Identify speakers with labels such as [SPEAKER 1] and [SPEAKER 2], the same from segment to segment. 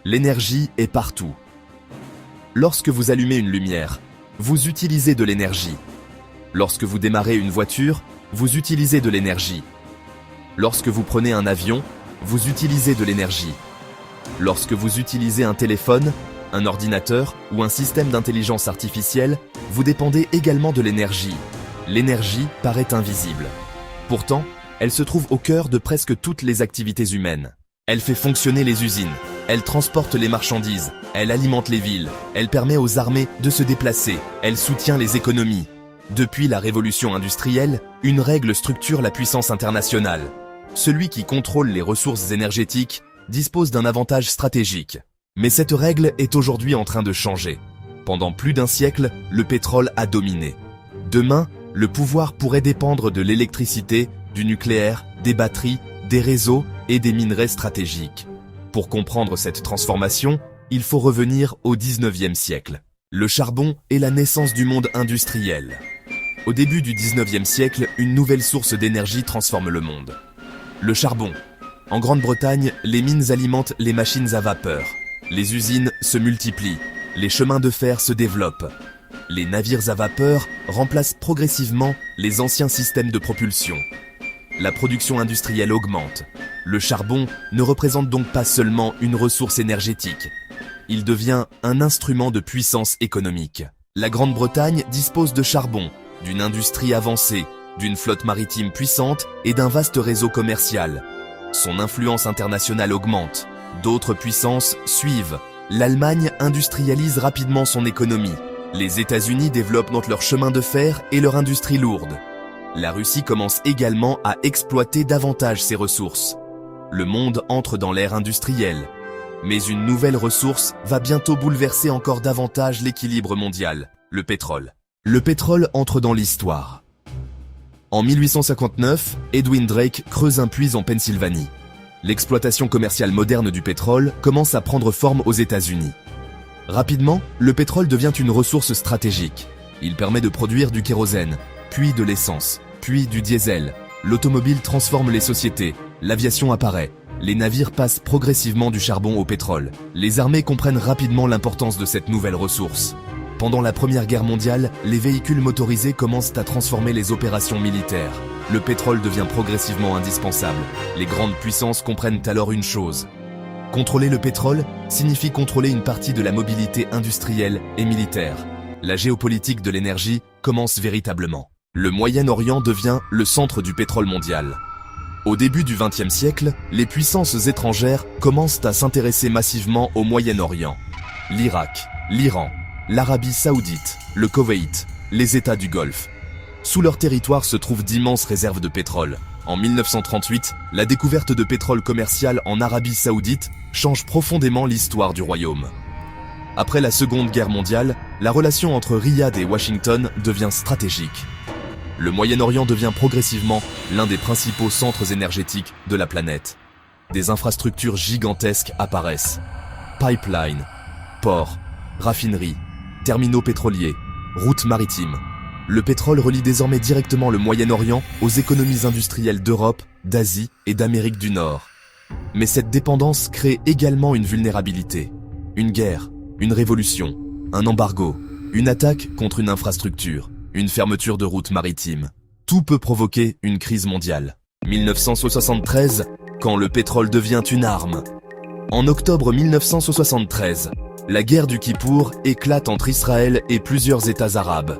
[SPEAKER 1] L'énergie est partout. Lorsque vous allumez une lumière, vous utilisez de l'énergie. Lorsque vous démarrez une voiture, vous utilisez de l'énergie. Lorsque vous prenez un avion, vous utilisez de l'énergie. Lorsque vous utilisez un téléphone, un ordinateur ou un système d'intelligence artificielle, vous dépendez également de l'énergie. L'énergie paraît invisible. Pourtant, elle se trouve au cœur de presque toutes les activités humaines. Elle fait fonctionner les usines, elle transporte les marchandises, elle alimente les villes, elle permet aux armées de se déplacer, elle soutient les économies. Depuis la révolution industrielle, une règle structure la puissance internationale. Celui qui contrôle les ressources énergétiques dispose d'un avantage stratégique. Mais cette règle est aujourd'hui en train de changer. Pendant plus d'un siècle, le pétrole a dominé. Demain, le pouvoir pourrait dépendre de l'électricité, du nucléaire, des batteries, des réseaux et des minerais stratégiques. Pour comprendre cette transformation, il faut revenir au 19e siècle. Le charbon est la naissance du monde industriel. Au début du 19e siècle, une nouvelle source d'énergie transforme le monde. Le charbon. En Grande-Bretagne, les mines alimentent les machines à vapeur. Les usines se multiplient. Les chemins de fer se développent. Les navires à vapeur remplacent progressivement les anciens systèmes de propulsion. La production industrielle augmente. Le charbon ne représente donc pas seulement une ressource énergétique. Il devient un instrument de puissance économique. La Grande-Bretagne dispose de charbon, d'une industrie avancée, d'une flotte maritime puissante et d'un vaste réseau commercial. Son influence internationale augmente. D'autres puissances suivent. L'Allemagne industrialise rapidement son économie. Les États-Unis développent donc leur chemin de fer et leur industrie lourde. La Russie commence également à exploiter davantage ses ressources. Le monde entre dans l'ère industrielle. Mais une nouvelle ressource va bientôt bouleverser encore davantage l'équilibre mondial, le pétrole. Le pétrole entre dans l'histoire. En 1859, Edwin Drake creuse un puits en Pennsylvanie. L'exploitation commerciale moderne du pétrole commence à prendre forme aux États-Unis. Rapidement, le pétrole devient une ressource stratégique. Il permet de produire du kérosène, puis de l'essence, puis du diesel. L'automobile transforme les sociétés, l'aviation apparaît. Les navires passent progressivement du charbon au pétrole. Les armées comprennent rapidement l'importance de cette nouvelle ressource. Pendant la Première Guerre mondiale, les véhicules motorisés commencent à transformer les opérations militaires. Le pétrole devient progressivement indispensable. Les grandes puissances comprennent alors une chose. Contrôler le pétrole signifie contrôler une partie de la mobilité industrielle et militaire. La géopolitique de l'énergie commence véritablement. Le Moyen-Orient devient le centre du pétrole mondial. Au début du XXe siècle, les puissances étrangères commencent à s'intéresser massivement au Moyen-Orient. L'Irak, l'Iran, l'Arabie Saoudite, le Koweït, les États du Golfe. Sous leur territoire se trouvent d'immenses réserves de pétrole. En 1938, la découverte de pétrole commercial en Arabie Saoudite change profondément l'histoire du royaume. Après la Seconde Guerre mondiale, la relation entre Riyad et Washington devient stratégique. Le Moyen-Orient devient progressivement l'un des principaux centres énergétiques de la planète. Des infrastructures gigantesques apparaissent. Pipelines, ports, raffineries, terminaux pétroliers, routes maritimes. Le pétrole relie désormais directement le Moyen-Orient aux économies industrielles d'Europe, d'Asie et d'Amérique du Nord. Mais cette dépendance crée également une vulnérabilité. Une guerre, une révolution, un embargo, une attaque contre une infrastructure, une fermeture de routes maritimes. Tout peut provoquer une crise mondiale. 1973, quand le pétrole devient une arme. En octobre 1973, la guerre du Kippour éclate entre Israël et plusieurs États arabes.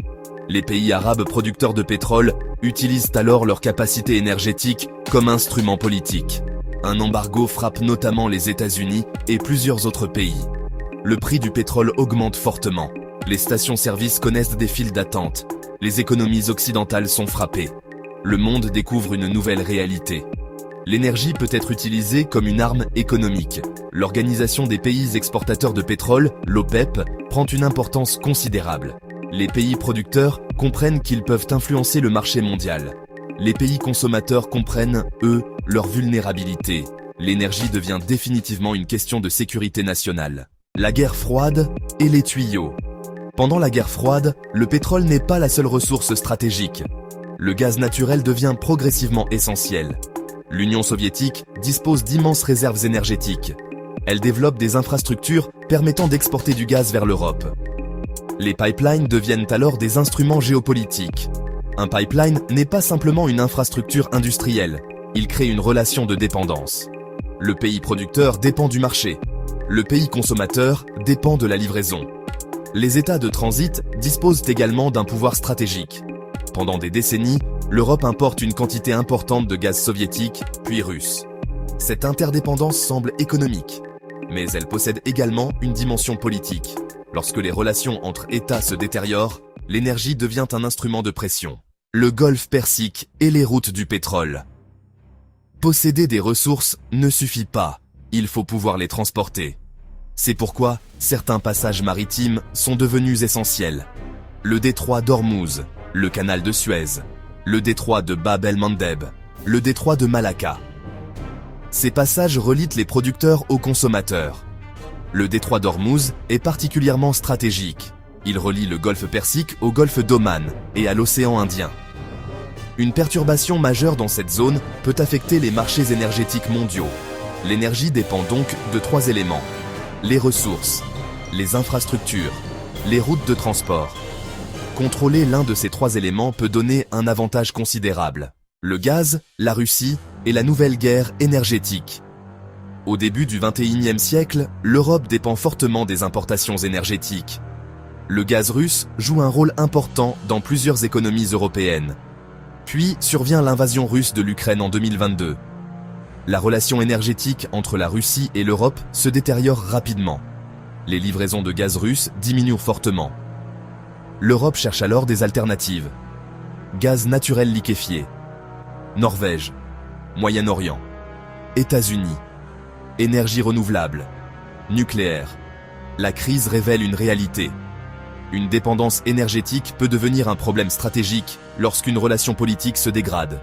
[SPEAKER 1] Les pays arabes producteurs de pétrole utilisent alors leur capacité énergétique comme instrument politique. Un embargo frappe notamment les États-Unis et plusieurs autres pays. Le prix du pétrole augmente fortement. Les stations-service connaissent des files d'attente. Les économies occidentales sont frappées. Le monde découvre une nouvelle réalité. L'énergie peut être utilisée comme une arme économique. L'Organisation des pays exportateurs de pétrole, l'OPEP, prend une importance considérable. Les pays producteurs comprennent qu'ils peuvent influencer le marché mondial. Les pays consommateurs comprennent, eux, leur vulnérabilité. L'énergie devient définitivement une question de sécurité nationale. La guerre froide et les tuyaux. Pendant la guerre froide, le pétrole n'est pas la seule ressource stratégique. Le gaz naturel devient progressivement essentiel. L'Union soviétique dispose d'immenses réserves énergétiques. Elle développe des infrastructures permettant d'exporter du gaz vers l'Europe. Les pipelines deviennent alors des instruments géopolitiques. Un pipeline n'est pas simplement une infrastructure industrielle, il crée une relation de dépendance. Le pays producteur dépend du marché. Le pays consommateur dépend de la livraison. Les États de transit disposent également d'un pouvoir stratégique. Pendant des décennies, l'Europe importe une quantité importante de gaz soviétique, puis russe. Cette interdépendance semble économique, mais elle possède également une dimension politique. Lorsque les relations entre États se détériorent, l'énergie devient un instrument de pression. Le golfe Persique et les routes du pétrole. Posséder des ressources ne suffit pas, il faut pouvoir les transporter. C'est pourquoi certains passages maritimes sont devenus essentiels. Le détroit d'Ormuz, le canal de Suez, le détroit de Bab el-Mandeb, le détroit de Malacca. Ces passages relient les producteurs aux consommateurs. Le détroit d'Ormuz est particulièrement stratégique. Il relie le golfe Persique au golfe d'Oman et à l'océan Indien. Une perturbation majeure dans cette zone peut affecter les marchés énergétiques mondiaux. L'énergie dépend donc de 3 éléments. Les ressources, les infrastructures, les routes de transport. Contrôler l'un de ces 3 éléments peut donner un avantage considérable. Le gaz, la Russie et la nouvelle guerre énergétique. Au début du XXIe siècle, l'Europe dépend fortement des importations énergétiques. Le gaz russe joue un rôle important dans plusieurs économies européennes. Puis survient l'invasion russe de l'Ukraine en 2022. La relation énergétique entre la Russie et l'Europe se détériore rapidement. Les livraisons de gaz russe diminuent fortement. L'Europe cherche alors des alternatives. Gaz naturel liquéfié. Norvège. Moyen-Orient. États-Unis. Énergie renouvelable. Nucléaire. La crise révèle une réalité. Une dépendance énergétique peut devenir un problème stratégique lorsqu'une relation politique se dégrade.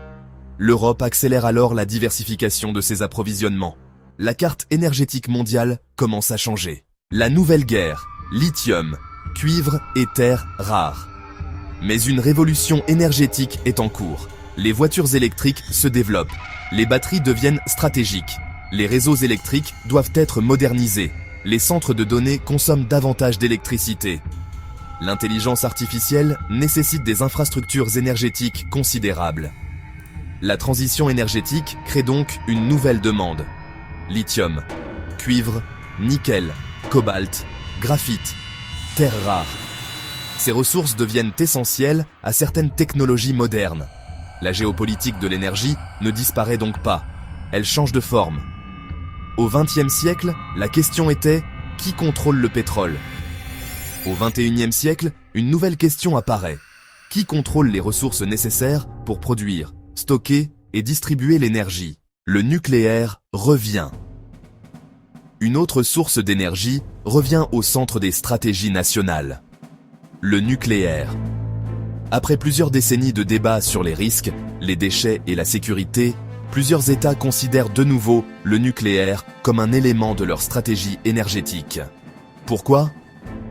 [SPEAKER 1] L'Europe accélère alors la diversification de ses approvisionnements. La carte énergétique mondiale commence à changer. La nouvelle guerre, lithium, cuivre et terres rares. Mais une révolution énergétique est en cours. Les voitures électriques se développent. Les batteries deviennent stratégiques. Les réseaux électriques doivent être modernisés. Les centres de données consomment davantage d'électricité. L'intelligence artificielle nécessite des infrastructures énergétiques considérables. La transition énergétique crée donc une nouvelle demande. Lithium, cuivre, nickel, cobalt, graphite, terres rares. Ces ressources deviennent essentielles à certaines technologies modernes. La géopolitique de l'énergie ne disparaît donc pas, elle change de forme. Au XXe siècle, la question était « Qui contrôle le pétrole ?» Au XXIe siècle, une nouvelle question apparaît. Qui contrôle les ressources nécessaires pour produire, stocker et distribuer l'énergie? Le nucléaire revient. Une autre source d'énergie revient au centre des stratégies nationales. Le nucléaire. Après plusieurs décennies de débats sur les risques, les déchets et la sécurité, plusieurs États considèrent de nouveau le nucléaire comme un élément de leur stratégie énergétique. Pourquoi ?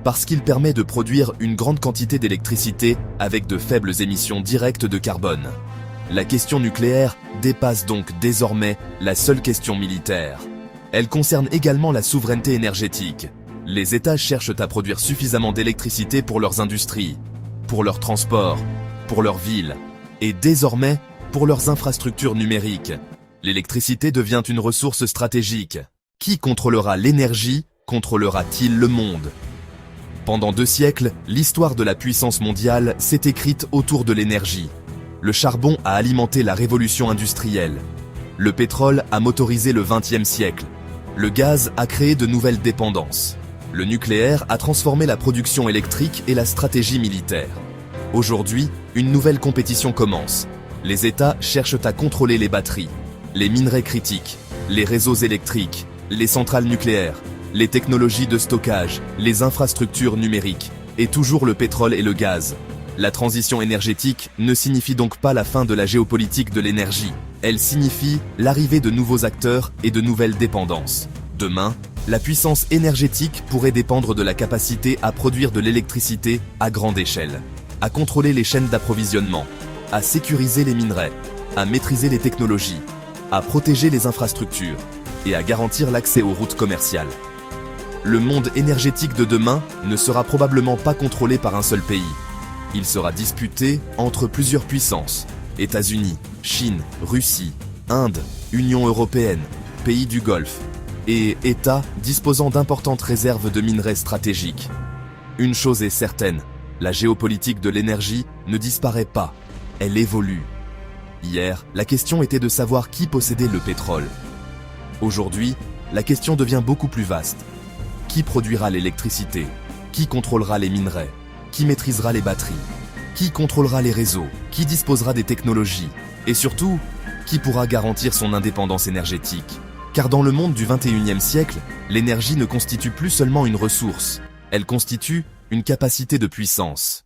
[SPEAKER 1] Parce qu'il permet de produire une grande quantité d'électricité avec de faibles émissions directes de carbone. La question nucléaire dépasse donc désormais la seule question militaire. Elle concerne également la souveraineté énergétique. Les États cherchent à produire suffisamment d'électricité pour leurs industries, pour leurs transports, pour leurs villes, et désormais pour leurs infrastructures numériques. L'électricité devient une ressource stratégique. Qui contrôlera l'énergie, contrôlera-t-il le monde ? Pendant 2 siècles, l'histoire de la puissance mondiale s'est écrite autour de l'énergie. Le charbon a alimenté la révolution industrielle. Le pétrole a motorisé le XXe siècle. Le gaz a créé de nouvelles dépendances. Le nucléaire a transformé la production électrique et la stratégie militaire. Aujourd'hui, une nouvelle compétition commence. Les États cherchent à contrôler les batteries, les minerais critiques, les réseaux électriques, les centrales nucléaires, les technologies de stockage, les infrastructures numériques, et toujours le pétrole et le gaz. La transition énergétique ne signifie donc pas la fin de la géopolitique de l'énergie. Elle signifie l'arrivée de nouveaux acteurs et de nouvelles dépendances. Demain, la puissance énergétique pourrait dépendre de la capacité à produire de l'électricité à grande échelle, à contrôler les chaînes d'approvisionnement, à sécuriser les minerais, à maîtriser les technologies, à protéger les infrastructures. et à garantir l'accès aux routes commerciales. Le monde énergétique de demain ne sera probablement pas contrôlé par un seul pays. Il sera disputé entre plusieurs puissances: États-Unis, Chine, Russie, Inde, Union européenne, pays du Golfe, et États disposant d'importantes réserves de minerais stratégiques. Une chose est certaine, la géopolitique de l'énergie ne disparaît pas, elle évolue. Hier, la question était de savoir qui possédait le pétrole. Aujourd'hui, la question devient beaucoup plus vaste. Qui produira l'électricité? Qui contrôlera les minerais? Qui maîtrisera les batteries? Qui contrôlera les réseaux? Qui disposera des technologies? Et surtout, qui pourra garantir son indépendance énergétique? Car dans le monde du 21e siècle, l'énergie ne constitue plus seulement une ressource, elle constitue une capacité de puissance.